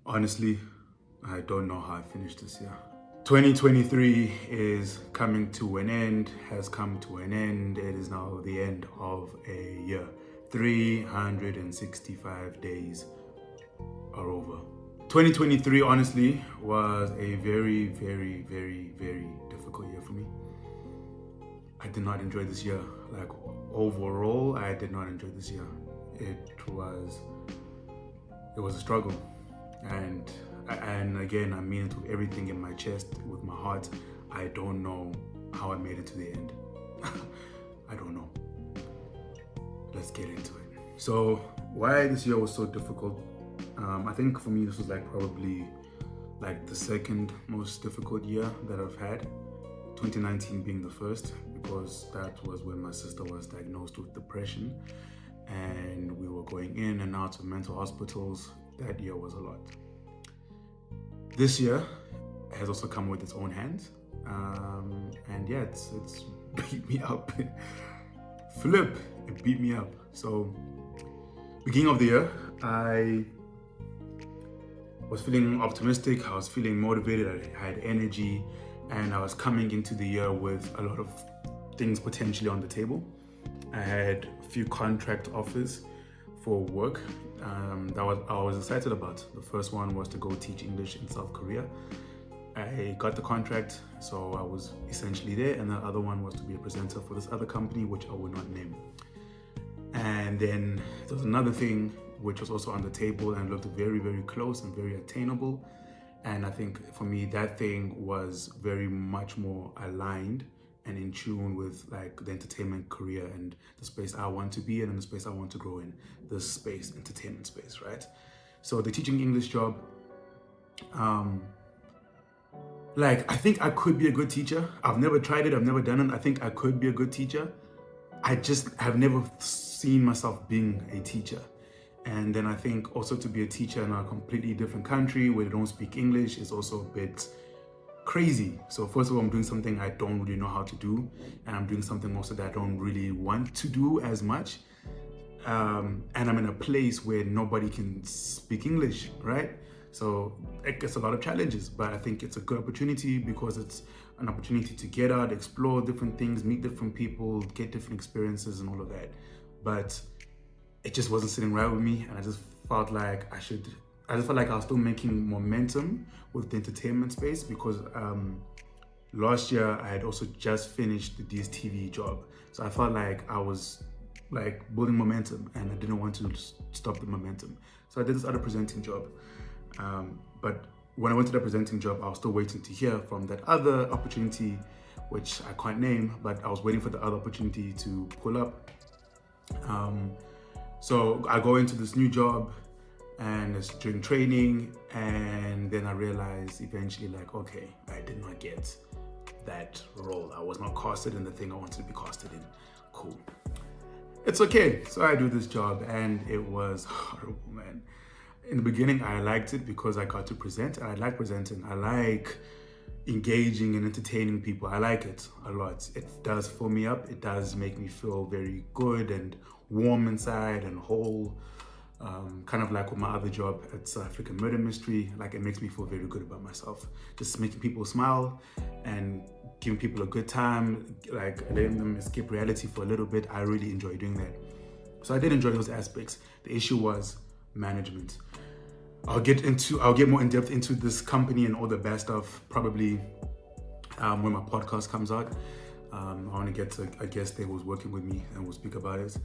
Honestly, I don't know how I finished this year. 2023 is coming to an end, has come to an end. It is now the end of a year. 365 days are over. 2023, honestly, was a very, very, very, very difficult year for me. I did not enjoy this year. Like, overall, I did not enjoy this year. It was a struggle. And again, I mean it with everything in my chest, with my heart. I don't know how I made it to the end. I don't know. Let's get into it. So why this year was so difficult? I think for me this was probably the second most difficult year that I've had. 2019 being the first, because that was when my sister was diagnosed with depression and we were going in and out of mental hospitals. That year was a lot. This year has also come with its own hands. And yeah, it's beat me up. It beat me up. So, beginning of the year, I was feeling optimistic, I was feeling motivated, I had energy, and I was coming into the year with a lot of things potentially on the table. I had a few contract offers for work that I was excited about. The first one was to go teach English in South Korea. I got the contract, so I was essentially there, and the other one was to be a presenter for this other company, which I will not name. And then there was another thing which was also on the table and looked very, very close and very attainable. And I think for me, that thing was very much more aligned and in tune with the entertainment career and the space I want to be in and the space I want to grow in, the space, entertainment space, right? So the teaching English job, I think I could be a good teacher. I've never tried it, I've never done it. I think I could be a good teacher. I just have never seen myself being a teacher. And then I think also to be a teacher in a completely different country where they don't speak English is also a bit crazy. So first of all, I'm doing something I don't really know how to do, and I'm doing something also that I don't really want to do as much. And I'm in a place where nobody can speak English, right? So it gets a lot of challenges, but I think it's a good opportunity because it's an opportunity to get out, explore different things, meet different people, get different experiences and all of that. But it just wasn't sitting right with me, and I just felt like I was still making momentum with the entertainment space because last year I had also just finished the DSTV job. So I felt like I was building momentum and I didn't want to stop the momentum. So I did this other presenting job. But when I went to the presenting job, I was still waiting to hear from that other opportunity, which I can't name, but I was waiting for the other opportunity to pull up. So I go into this new job and it's during training, and then I realized eventually okay, I did not get that role. I was not casted in the thing I wanted to be casted in. Cool. It's okay. So I do this job and it was horrible, man. In the beginning, I liked it because I got to present. I like presenting. I like engaging and entertaining people. I like it a lot. It does fill me up. It does make me feel very good and warm inside and whole. Kind of like with my other job at South African Murder Mystery, it makes me feel very good about myself. Just making people smile and giving people a good time, letting them escape reality for a little bit. I really enjoy doing that. So I did enjoy those aspects. The issue was management. I'll get more in depth into this company and all the bad stuff probably when my podcast comes out. I want to get to a guest that was working with me and we'll speak about it.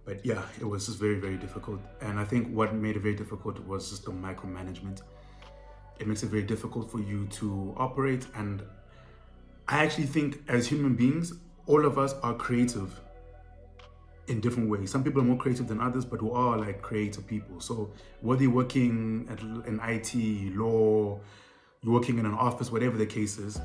But yeah, it was just very, very difficult. And I think what made it very difficult was just the micromanagement. It makes it very difficult for you to operate. And I actually think as human beings, all of us are creative in different ways. Some people are more creative than others, but we are creative people. So whether you're working in IT, law, you're working in an office, whatever the case is,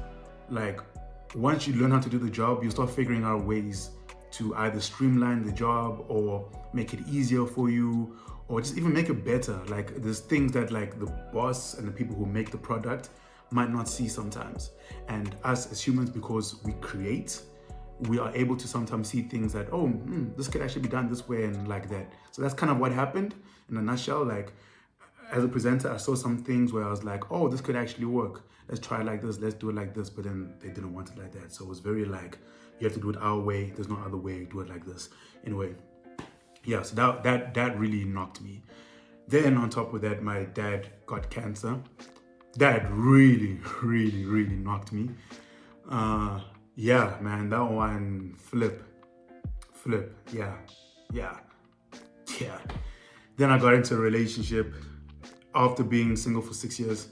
once you learn how to do the job, you start figuring out ways to either streamline the job or make it easier for you, or just even make it better. There's things that the boss and the people who make the product might not see sometimes. And us as humans, because we create, we are able to sometimes see things that, this could actually be done this way and like that. So that's kind of what happened in a nutshell. as a presenter, I saw some things where I was like, oh, this could actually work. Let's try it like this. Let's do it like this. But then they didn't want it like that. So it was very like, you have to do it our way. There's no other way. Do it like this. Anyway, yeah. So that really knocked me. Then on top of that, my dad got cancer. That really, really, really knocked me. Yeah, man, that one flip. Yeah. Then I got into a relationship after being single for 6 years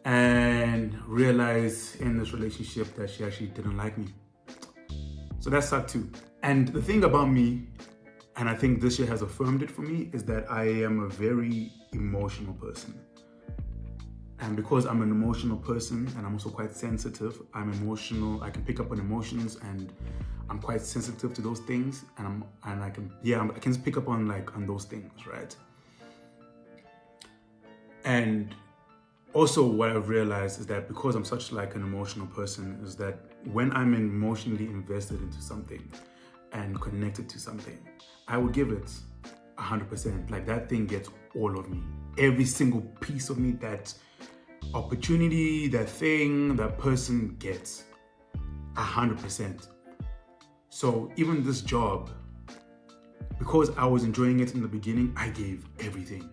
and realized in this relationship that she actually didn't like me. So that sucked too. And the thing about me, and I think this year has affirmed it for me, is that I am a very emotional person. And because I'm an emotional person and I'm also quite sensitive, I'm emotional, I can pick up on emotions and I'm quite sensitive to those things, and I can pick up on those things, right? And also what I've realized is that because I'm such like an emotional person, is that when I'm emotionally invested into something and connected to something, I will give it 100%. Like that thing gets all of me. Every single piece of me, that opportunity, that thing, that person gets 100%. So even this job, because I was enjoying it in the beginning, I gave everything.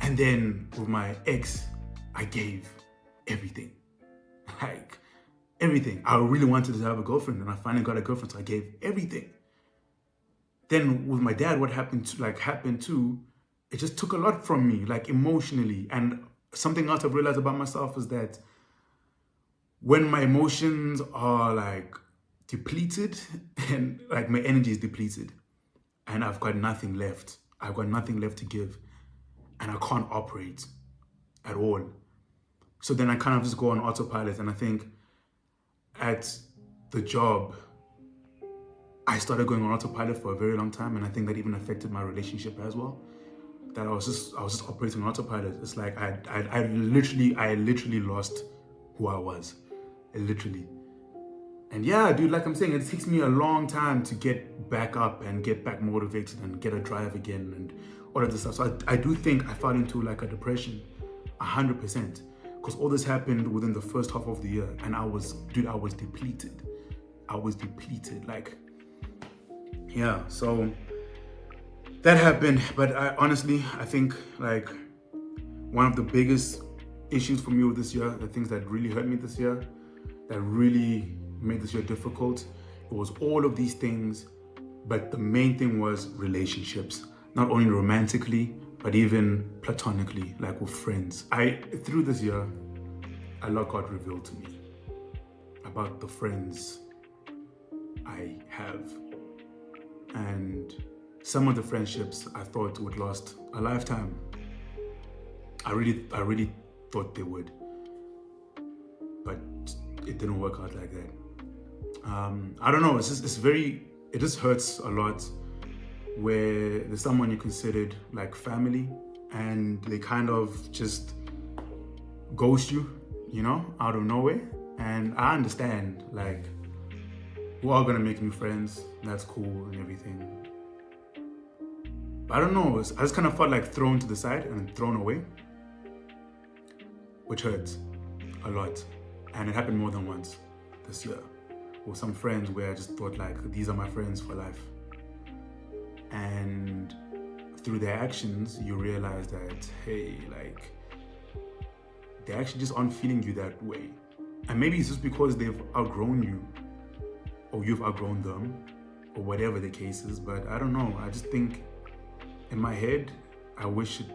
And then with my ex, I gave everything. Like everything. I really wanted to have a girlfriend and I finally got a girlfriend, so I gave everything. Then with my dad, what happened too, it just took a lot from me, like emotionally. And something else I've realized about myself is that when my emotions are like depleted and like my energy is depleted and I've got nothing left to give and I can't operate at all. So then I kind of just go on autopilot, and I think at the job, I started going on autopilot for a very long time, and I think that even affected my relationship as well. That I was just operating on autopilot. It's like I literally lost who I was. Literally. And yeah, dude, like I'm saying, it takes me a long time to get back up and get back motivated and get a drive again and all of this stuff. So I do think I fell into like a depression, 100%. Because all this happened within the first half of the year, and I was depleted. Like, yeah, so that happened. But I think like one of the biggest issues for me with this year, the things that really hurt me this year, that really made this year difficult, it was all of these things, but the main thing was relationships. Not only romantically, but even platonically, like with friends. Through this year, a lot got revealed to me about the friends I have. And some of the friendships I thought would last a lifetime. I really thought they would. But it didn't work out like that. I don't know, it just hurts a lot where there's someone you considered like family and they kind of just ghost you, out of nowhere. And I understand, like, we're all gonna make new friends, that's cool and everything. But I don't know, I just kind of felt like thrown to the side and thrown away, which hurts a lot. And it happened more than once this year with some friends where I just thought like, these are my friends for life. And through their actions, you realize that, hey, like, they actually just aren't feeling you that way. And maybe it's just because they've outgrown you, or you've outgrown them, or whatever the case is. But I don't know. I just think in my head, I wish it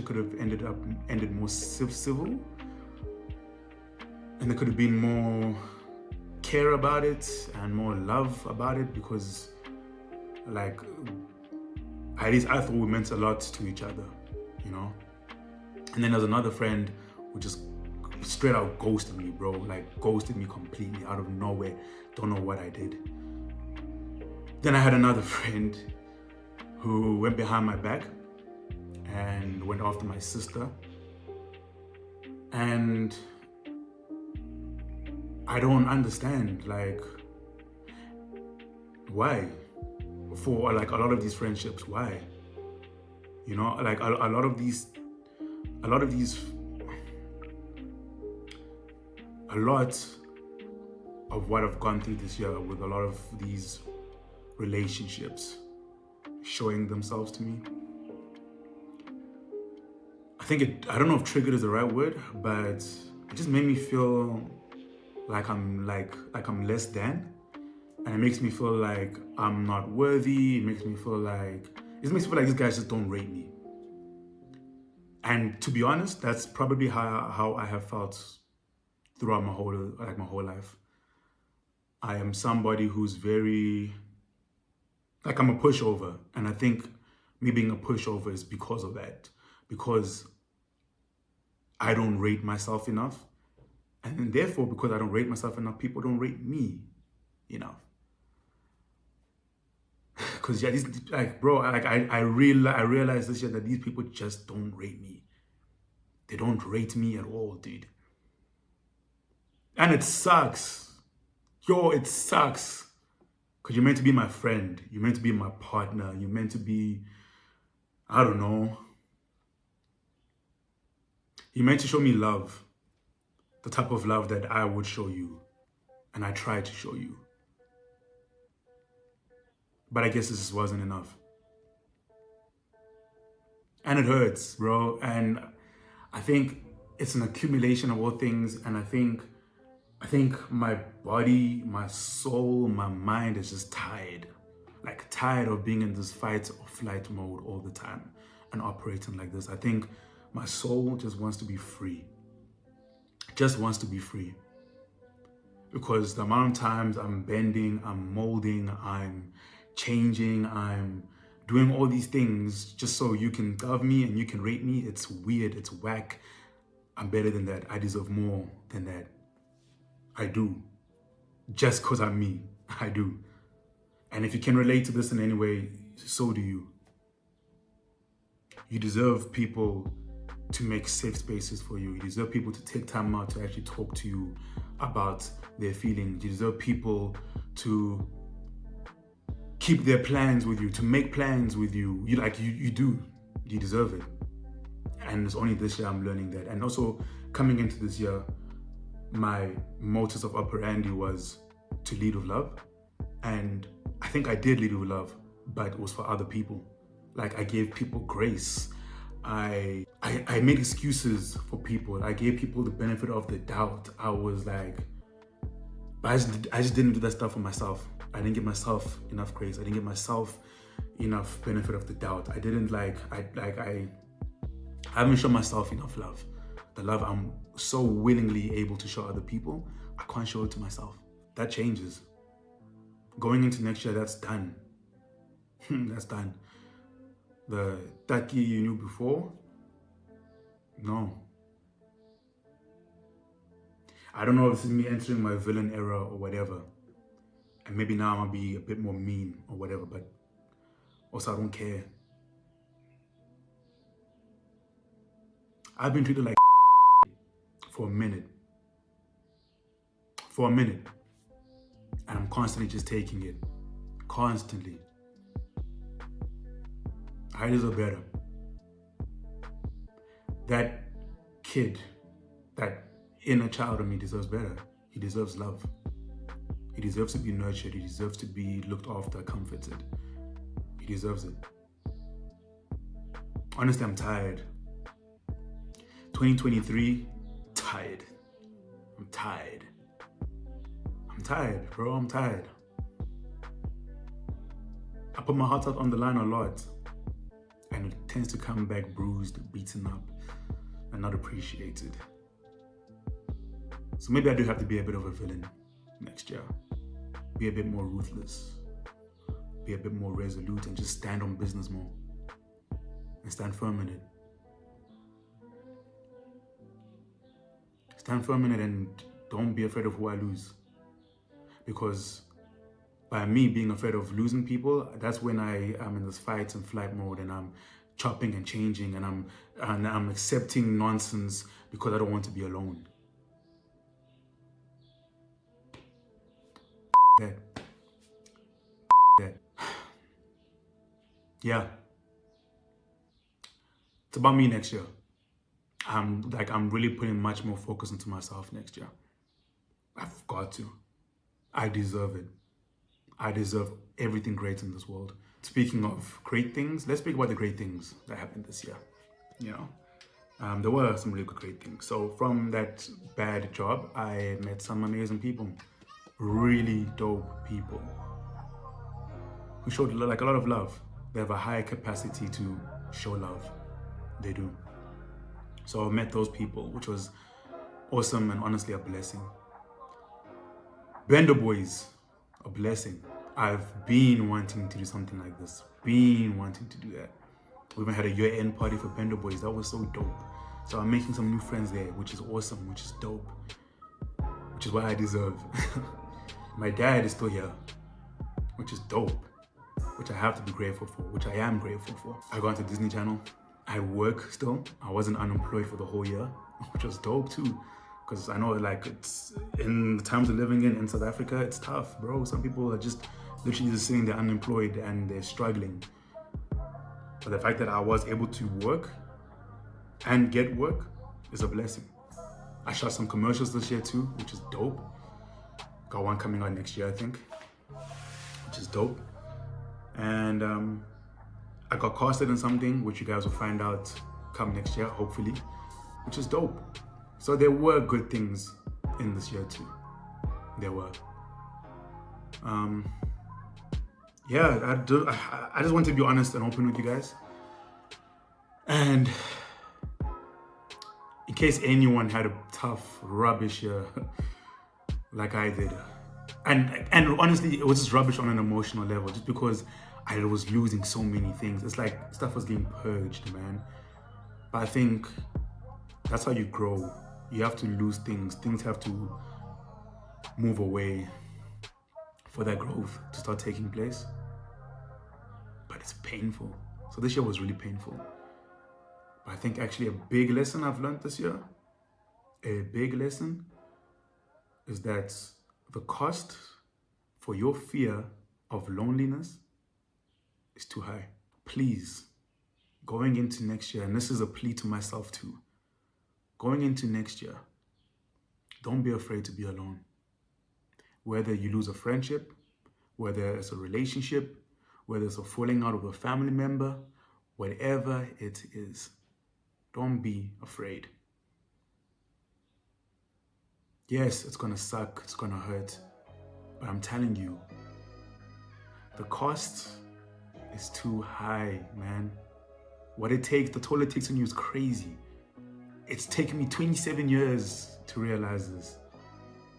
could have ended more civil, and there could have been more care about it and more love about it, because like, at least I thought we meant a lot to each other, And then there's another friend who just straight out ghosted me, bro. Like, ghosted me completely out of nowhere. Don't know what I did. Then I had another friend who went behind my back and went after my sister. And I don't understand, like, why? For like a lot of these friendships, why? You know, like a lot of these, a lot of these, a lot of what I've gone through this year with a lot of these relationships showing themselves to me. I don't know if triggered is the right word, but it just made me feel like I'm less than. And it makes me feel like I'm not worthy. It makes me feel like these guys just don't rate me. And to be honest, that's probably how I have felt throughout my whole life. I am somebody who's very, like, I'm a pushover. And I think me being a pushover is because of that. Because I don't rate myself enough. And then therefore, because I don't rate myself enough, people don't rate me enough. Because yeah, I realized this year that these people just don't rate me. They don't rate me at all, dude. And it sucks. Yo, it sucks. Because you're meant to be my friend. You're meant to be my partner. You're meant to be, I don't know. You're meant to show me love. The type of love that I would show you. And I tried to show you. But I guess this wasn't enough. And it hurts, bro. And I think it's an accumulation of all things. And I think my body, my soul, my mind is just tired. Like tired of being in this fight or flight mode all the time and operating like this. I think my soul just wants to be free. Just wants to be free. Because the amount of times I'm bending, I'm molding, I'm changing, I'm doing all these things just so you can love me and you can rate me, it's weird, it's whack. I'm better than that. I deserve more than that. I do. Just because I'm me. I do. And if you can relate to this in any way, so do you. You deserve people to make safe spaces for you. You deserve people to take time out to actually talk to you about their feelings. You deserve people to keep their plans with you, to make plans with you. You do. You deserve it. And it's only this year I'm learning that. And also coming into this year, my modus of operandi was to lead with love. And I think I did lead with love, but it was for other people. Like I gave people grace. I made excuses for people. I gave people the benefit of the doubt. I was like, I just didn't do that stuff for myself. I didn't give myself enough grace. I didn't give myself enough benefit of the doubt. I haven't shown myself enough love. The love I'm so willingly able to show other people, I can't show it to myself. That changes. Going into next year, that's done. That's done. The Taki you knew before, no. I don't know if this is me entering my villain era or whatever. And maybe now I'm gonna be a bit more mean or whatever, but also I don't care. I've been treated like for a minute. And I'm constantly just taking it. Constantly. I deserve better. That kid, that inner child of me deserves better. He deserves love. He deserves to be nurtured. He deserves to be looked after, comforted. He deserves it. Honestly, I'm tired. 2023, tired. I'm tired. I'm tired, bro. I'm tired. I put my heart out on the line a lot. And it tends to come back bruised, beaten up, and not appreciated. So maybe I do have to be a bit of a villain next year. Be a bit more ruthless. Be a bit more resolute and just stand on business more. And stand firm in it. Stand firm in it and don't be afraid of who I lose. Because by me being afraid of losing people, that's when I am in this fight and flight mode and I'm chopping and changing and I'm accepting nonsense because I don't want to be alone. That. Yeah. It's about me next year. I'm really putting much more focus into myself next year. I've got to. I deserve it. I deserve everything great in this world. Speaking of great things, let's speak about the great things that happened this year. You know, there were some really great things. So from that bad job, I met some amazing people, really dope people who showed like a lot of love. They have a high capacity to show love. They do. So I met those people, which was awesome and honestly a blessing. Bender Boys, a blessing. I've been wanting to do something like this. Been wanting to do that. We even had a year-end party for Bender Boys. That was so dope. So I'm making some new friends there, which is awesome, which is dope, which is what I deserve. My dad is still here, which is dope, which I have to be grateful for, which I am grateful for. I got into Disney Channel. I work still. I wasn't unemployed for the whole year, which was dope too. Because I know like it's in the times we're living in South Africa, it's tough, bro. Some people are just literally just sitting there unemployed and they're struggling. But the fact that I was able to work and get work is a blessing. I shot some commercials this year too, which is dope. Got one coming out next year, I think, which is dope. And I got casted in something, which you guys will find out come next year, hopefully, which is dope. So there were good things in this year too. There were. Yeah, I just want to be honest and open with you guys. And in case anyone had a tough, rubbish year like I did, and honestly, it was just rubbish on an emotional level, just because I was losing so many things. It's like stuff was getting purged, man. But I think that's how you grow. You have to lose things. Things have to move away for that growth to start taking place. But it's painful. So this year was really painful. But I think actually a big lesson I've learned this year, a big lesson, is that the cost for your fear of loneliness is too high. Please, going into next year, and this is a plea to myself too, going into next year, don't be afraid to be alone. Whether you lose a friendship, whether it's a relationship, whether it's a falling out with a family member, whatever it is, don't be afraid. Yes, it's gonna suck, it's gonna hurt, but I'm telling you, the cost is too high, man. What it takes, the toll it takes on you is crazy. It's taken me 27 years to realize this.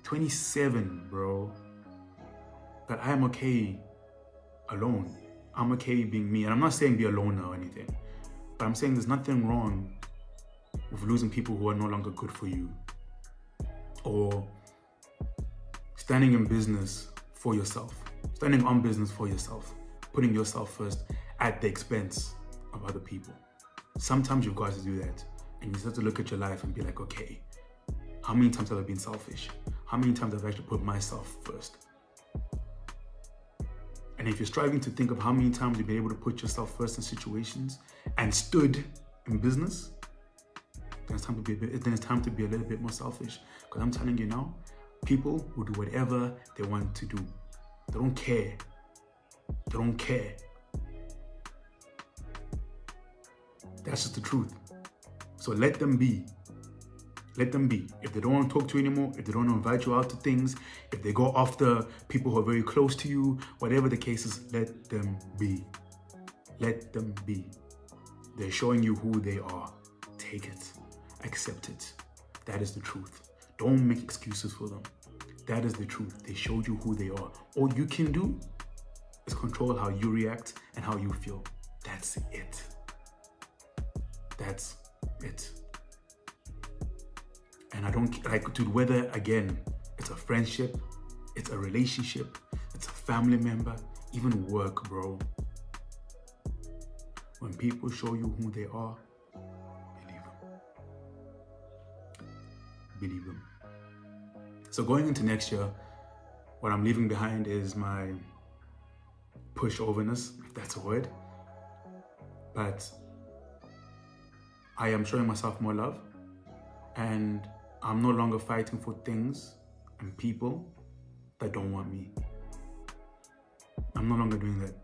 27, bro. But I'm okay alone. I'm okay being me. And I'm not saying be alone or anything, but I'm saying there's nothing wrong with losing people who are no longer good for you. Or standing in business for yourself. Standing on business for yourself. Putting yourself first at the expense of other people. Sometimes you've got to do that. And you have to look at your life and be like, okay, how many times have I been selfish? How many times have I actually put myself first? And if you're striving to think of how many times you've been able to put yourself first in situations and stood in business, then it's time to be a little bit more selfish. Because I'm telling you now, people will do whatever they want to do. They don't care. They don't care. That's just the truth. So let them be. Let them be. If they don't want to talk to you anymore, if they don't want to invite you out to things, if they go after people who are very close to you, whatever the case is, let them be. Let them be. They're showing you who they are. Take it. Accept it. That is the truth. Don't make excuses for them. That is the truth. They showed you who they are. All you can do is control how you react and how you feel. That's it. That's it. And I don't like, dude, whether again, it's a friendship, it's a relationship, it's a family member, even work, bro. When people show you who they are, believe them. Believe them. So going into next year, what I'm leaving behind is my pushoverness, if that's a word. But I am showing myself more love, and I'm no longer fighting for things and people that don't want me. I'm no longer doing that.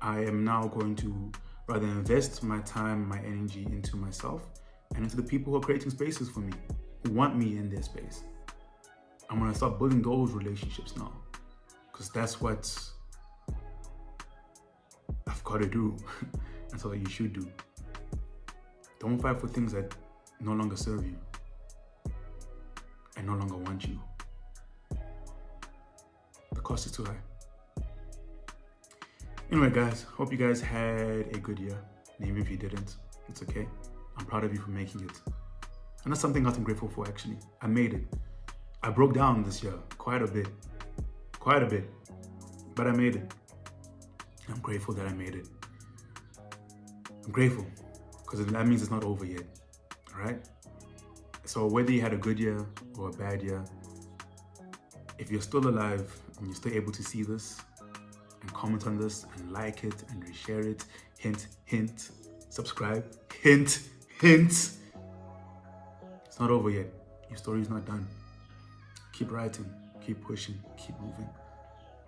I am now going to rather invest my time, my energy into myself and into the people who are creating spaces for me, who want me in their space. I'm gonna start building those relationships now, because that's what I've got to do. That's what you should do. Don't fight for things that no longer serve you and no longer want you. The cost is too high. Anyway, guys, hope you guys had a good year. And even if you didn't, it's okay. I'm proud of you for making it. And that's something else I'm grateful for, actually. I made it. I broke down this year quite a bit, but I made it. I'm grateful that I made it. I'm grateful because that means it's not over yet, all right? So whether you had a good year or a bad year, if you're still alive and you're still able to see this and comment on this and like it and reshare it, hint, hint, subscribe, hint, hint. It's not over yet. Your story's not done. Keep writing, keep pushing, keep moving.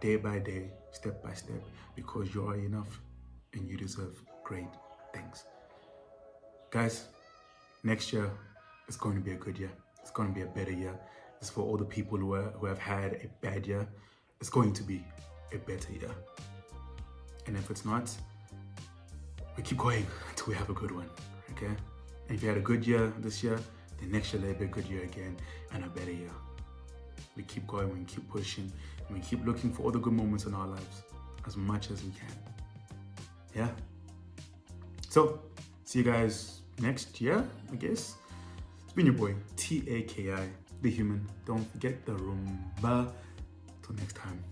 Day by day, step by step, because you are enough and you deserve great things. Guys, next year is going to be a good year. It's going to be a better year. It's for all the people who have had a bad year. It's going to be a better year. And if it's not, we keep going until we have a good one, okay? And if you had a good year this year, then next year there'll be a good year again and a better year. We keep going, we keep pushing, and we keep looking for all the good moments in our lives as much as we can. Yeah? So, see you guys next year, I guess. It's been your boy, TakiTheHuman. Don't forget the Roomba. Till next time.